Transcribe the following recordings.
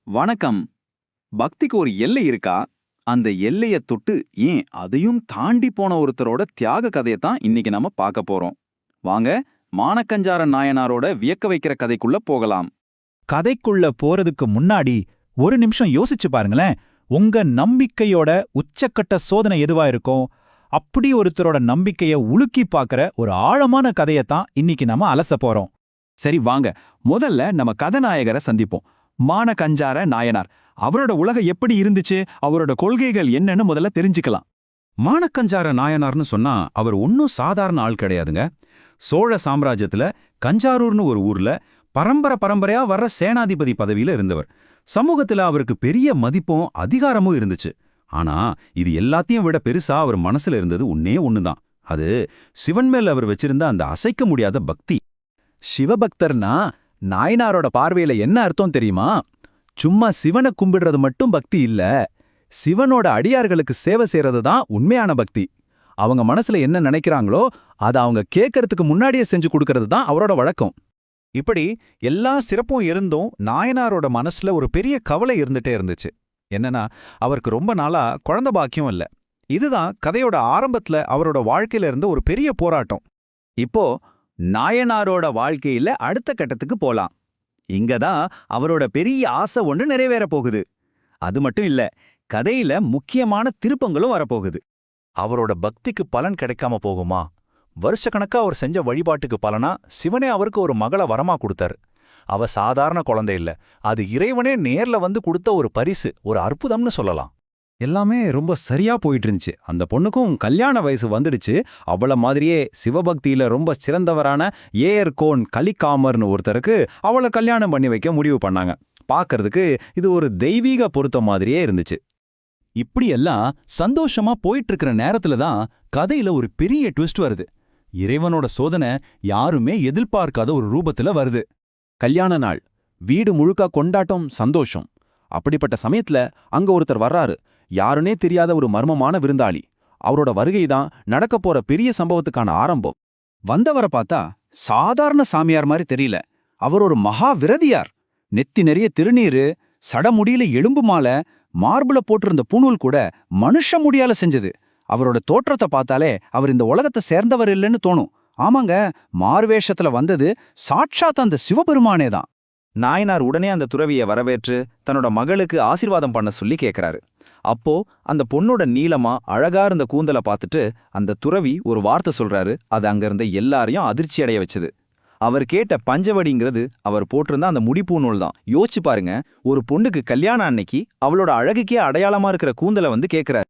வணக்கம். பக்திக்கு ஒரு எல்லை இருக்கா? அந்த எல்லைய தொட்டு ஏன் அதையும் தாண்டி போன ஒருத்தரோட தியாக கதையத்தான் இன்னைக்கு நாம பார்க்க போறோம். வாங்க, மானக்கஞ்சார நாயனாரோட வியக்க வைக்கிற கதைக்குள்ள போகலாம். கதைக்குள்ள போறதுக்கு முன்னாடி ஒரு நிமிஷம் யோசிச்சு பாருங்களேன். உங்க நம்பிக்கையோட உச்சக்கட்ட சோதனை எதுவா இருக்கும்? அப்படி ஒருத்தரோட நம்பிக்கைய உலுக்கி பார்க்கற ஒரு ஆழமான கதையத்தான் இன்னைக்கு நாம அலச போறோம். சரி வாங்க, முதல்ல நம்ம கதாநாயகரை சந்திப்போம். மானக்கஞ்சார நாயனார். அவரோட உலகம் எப்படி இருந்துச்சு, அவரோட கொள்கைகள் என்னன்னு முதல்ல தெரிஞ்சுக்கலாம். மானக்கஞ்சார நாயனார்னு சொன்னா அவர் ஒன்னும் சாதாரண ஆள் கிடையாதுங்க. சோழ சாம்ராஜ்யத்துல கஞ்சாரூர்னு ஒரு ஊர்ல பரம்பரையா வர்ற சேனாதிபதி பதவியில இருந்தவர். சமூகத்துல அவருக்கு பெரிய மதிப்பும் அதிகாரமும் இருந்துச்சு. ஆனா இது எல்லாத்தையும் விட பெருசா அவர் மனசுல இருந்தது ஒண்ணுதான். அது சிவன் மேல் அவர் வச்சிருந்த அந்த அசைக்க முடியாத பக்தி. சிவபக்தர்னா நாயனாரோட பார்வையில என்ன அர்த்தம் தெரியுமா? சும்மா சிவனை கும்பிடுறது மட்டும் பக்தி இல்ல, சிவனோட அடியார்களுக்கு சேவை செய்யறது தான் உண்மையான பக்தி. அவங்க மனசுல என்ன நினைக்கிறாங்களோ அதை அவங்க கேட்கறதுக்கு முன்னாடியே செஞ்சு கொடுக்கறது தான் அவரோட வழக்கம். இப்படி எல்லா சிறப்பும் இருந்தும் நாயனாரோட மனசுல ஒரு பெரிய கவலை இருந்துட்டே இருந்துச்சு. என்னன்னா, அவருக்கு ரொம்ப நாளா குழந்தை பாக்கியம் இல்ல. இதுதான் கதையோட ஆரம்பத்துல அவரோட வாழ்க்கையில இருந்த ஒரு பெரிய போராட்டம். இப்போ நாயனாரோட வாழ்க்கையில அடுத்த கட்டத்துக்கு போலாம். இங்கதான் அவரோட பெரிய ஆசை ஒன்று நிறைவேற போகுது. அது மட்டும் இல்ல, கதையில முக்கியமான திருப்பங்களும் வரப்போகுது. அவரோட பக்திக்கு பலன் கிடைக்காம போகுமா? வருஷக்கணக்கா அவர் செஞ்ச வழிபாட்டுக்கு பலனா சிவனே அவருக்கு ஒரு மகளை வரமா கொடுத்தாரு. அவ சாதாரண குழந்தை இல்ல, அது இறைவனே நேர்ல வந்து கொடுத்த ஒரு பரிசு, ஒரு அற்புதம்னு சொல்லலாம். எல்லாமே ரொம்ப சரியா போயிட்டு இருந்துச்சு. அந்த பொண்ணுக்கும் கல்யாண வயசு வந்துடுச்சு. அவள மாதிரியே சிவபக்தியில ரொம்ப சிறந்தவரான ஏயர்கோன் கலிக்காமர்னு ஒருத்தருக்கு அவளை கல்யாணம் பண்ணி வைக்க முடிவு பண்ணாங்க. பார்க்கறதுக்கு இது ஒரு தெய்வீக பொருத்தம் மாதிரியே இருந்துச்சு. இப்படியெல்லாம் சந்தோஷமா போயிட்டு இருக்கிற நேரத்துல தான் கதையில ஒரு பெரிய ட்விஸ்ட் வருது. இறைவனோட சோதனை யாருமே எதிர்பார்க்காத ஒரு ரூபத்துல வருது. கல்யாண நாள், வீடு முழுக்க கொண்டாட்டம், சந்தோஷம். அப்படிப்பட்ட சமயத்துல அங்க ஒருத்தர் வர்றாரு. யாருனே தெரியாத ஒரு மர்மமான விருந்தாளி. அவரோட வருகைதான் நடக்க போற பெரிய சம்பவத்துக்கான ஆரம்பம். வந்தவரை பார்த்தா சாதாரண சாமியார் மாதிரி தெரியல. அவர் ஒரு மகா விரதியார். நெத்தி நிறைய திருநீரு, சடமுடியில எலும்பு மாலை, மார்புல போட்டிருந்த பூணூல் கூட மனுஷ முடியால செஞ்சது. அவரோட தோற்றத்தை பார்த்தாலே அவர் இந்த உலகத்தை சேர்ந்தவர் இல்லைன்னு தோணும். ஆமாங்க, மார்வேஷத்துல வந்தது சாட்சாத் அந்த சிவபெருமானே தான். நாயனார் உடனே அந்த துறவியை வரவேற்று தன்னோட மகளுக்கு ஆசீர்வாதம் பண்ண சொல்லி கேட்கிறாரு. அப்போ அந்த பொண்ணோட நீளமா அழகா இருந்த கூந்தலை பார்த்துட்டு அந்த துறவி ஒரு வார்த்தை சொல்றாரு. அது அங்கிருந்த எல்லாரையும் அதிர்ச்சி அடைய வச்சது. அவர் கேட்ட பஞ்சவடிங்கிறது அவர் போட்டிருந்த அந்த முடிப்பூநூல் தான். யோசிச்சு பாருங்க, ஒரு பொண்ணுக்கு கல்யாணம் அன்னைக்கு அவளோட அழகுக்கே அடையாளமா இருக்கிற கூந்தலை வந்து கேட்கிறாரு.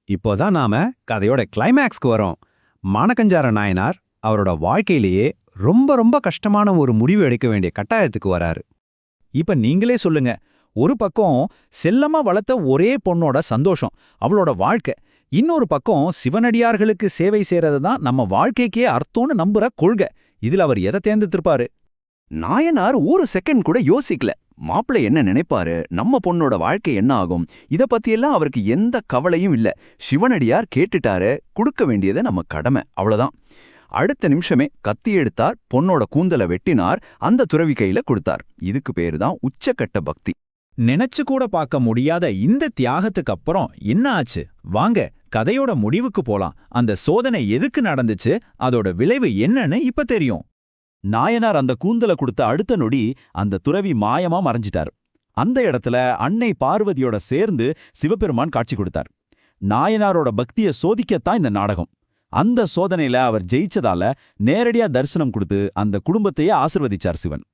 இப்போதான் நாம கதையோட கிளைமேக்ஸ்க்கு வரோம். மானக்கஞ்சார நாயனார் அவரோட வாழ்க்கையிலேயே ரொம்ப கஷ்டமான ஒரு முடிவு எடுக்க வேண்டிய கட்டாயத்துக்கு வராரு. இப்ப நீங்களே சொல்லுங்க, ஒரு பக்கம் செல்லமா வளர்த்த ஒரே பொண்ணோட சந்தோஷம், அவளோட வாழ்க்கை. இன்னொரு பக்கம் சிவனடியார்களுக்கு சேவை செய்யறது தான் நம்ம வாழ்க்கைக்கே அர்த்தம்னு நம்புற கொள்கை. இதுல அவர் எதை தேர்ந்தெடுத்திருப்பாரு? நாயனார் ஒரு செகண்ட் கூட யோசிக்கல. மாப்பிள்ளை என்ன நினைப்பாரு, நம்ம பொண்ணோட வாழ்க்கை என்ன ஆகும், இத பத்தியெல்லாம் அவருக்கு எந்த கவலையும் இல்ல. சிவனடியார் கேட்டுட்டாரு, கொடுக்க வேண்டியதை நம்ம கடமை, அவ்வளவுதான். அடுத்த நிமிஷமே கத்தி எடுத்தார், பொண்ணோட கூந்தலை வெட்டினார், அந்த துறவி கையில கொடுத்தார். இதுக்கு பேருதான் உச்சக்கட்ட பக்தி. நினைச்சு கூட பார்க்க முடியாத இந்த தியாகத்துக்கு அப்புறம் என்ன ஆச்சு? வாங்க கதையோட முடிவுக்கு போலாம். அந்த சோதனை எதுக்கு நடந்துச்சு, அதோட விளைவு என்னன்னு இப்ப தெரியும். நாயனார் அந்த கூந்தலை கொடுத்த அடுத்த நொடி அந்த துறவி மாயமா மறைஞ்சிட்டார். அந்த இடத்துல அன்னை பார்வதியோட சேர்ந்து சிவபெருமான் காட்சி கொடுத்தார். நாயனாரோட பக்தியை சோதிக்கத்தான் இந்த நாடகம். அந்த சோதனையில அவர் ஜெயிச்சதால நேரடியா தரிசனம் கொடுத்து அந்த குடும்பத்தையே ஆசிர்வதிச்சார் சிவன்.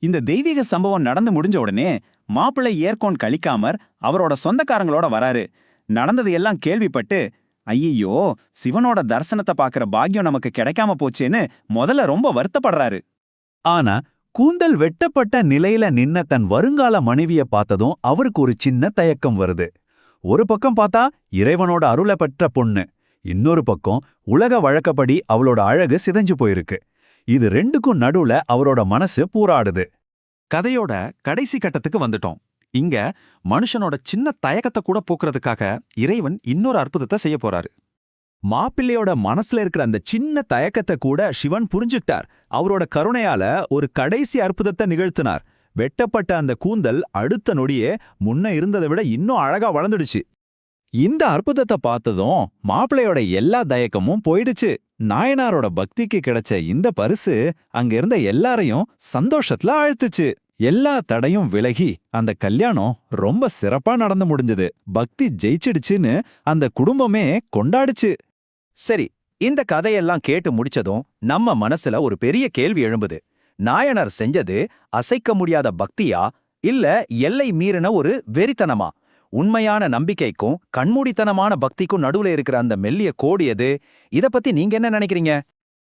இந்த தெய்வீக சம்பவம் நடந்து முடிஞ்ச உடனே மாப்பிள்ளை ஏர்கோன் கலிக்காமர் அவரோட சொந்தக்காரங்களோட வராரு. நடந்தது எல்லாம் கேள்விப்பட்டு, ஐயோ, சிவனோட தரிசனத்தை பார்க்கற பாக்கியம் நமக்கு கிடைக்காம போச்சேன்னு முதல்ல ரொம்ப வருத்தப்படுறாரு. ஆனா கூந்தல் வெட்டப்பட்ட நிலையில நின்ன தன் வருங்கால மனைவிய பார்த்ததும் அவருக்கு ஒரு சின்ன தயக்கம் வருது. ஒரு பக்கம் பார்த்தா இறைவனோட அருளை பெற்ற பொண்ணு, இன்னொரு பக்கம் உலக வழக்கப்படி அவளோட அழகு சிதைஞ்சு போயிருக்கு. இது ரெண்டுக்கும் நடுவுல அவரோட மனசு போராடுது. கதையோட கடைசி கட்டத்துக்கு வந்துட்டோம். இங்க மனுஷனோட சின்ன தயக்கத்தை கூட போக்குறதுக்காக இறைவன் இன்னொரு அற்புதத்தை செய்ய போறாரு. மாப்பிள்ளையோட மனசுல இருக்கிற அந்த சின்ன தயக்கத்தை கூட சிவன் புரிஞ்சுக்கிட்டார். அவரோட கருணையால ஒரு கடைசி அற்புதத்தை நிகழ்த்தினார். வெட்டப்பட்ட அந்த கூந்தல் அடுத்த நொடியே முன்ன இருந்ததை விட இன்னும் அழகா வளர்ந்துடுச்சு. இந்த அற்புதத்தை பார்த்ததும் மாப்பிள்ளையோட எல்லா தயக்கமும் போயிடுச்சு. நாயனாரோட பக்திக்கு கிடைச்ச இந்த பரிசு அங்க இருந்த எல்லாரையும் சந்தோஷத்துல ஆழ்த்துச்சு. எல்லா தடையும் விலகி அந்த கல்யாணம் ரொம்ப சிறப்பா நடந்து முடிஞ்சது. பக்தி ஜெயிச்சிடுச்சுன்னு அந்த குடும்பமே கொண்டாடுச்சு. சரி, இந்த கதையெல்லாம் கேட்டு முடிச்சதும் நம்ம மனசுல ஒரு பெரிய கேள்வி எழும்புது. நாயனார் செஞ்சது அசைக்க முடியாத பக்தியா, இல்ல எல்லை மீறின ஒரு வெறித்தனமா? உண்மையான நம்பிக்கைக்கும் கண்மூடித்தனமான பக்திக்கும் நடுவுல இருக்கிற அந்த மெல்லிய கோடு எது? இத பத்தி நீங்க என்ன நினைக்கிறீங்க?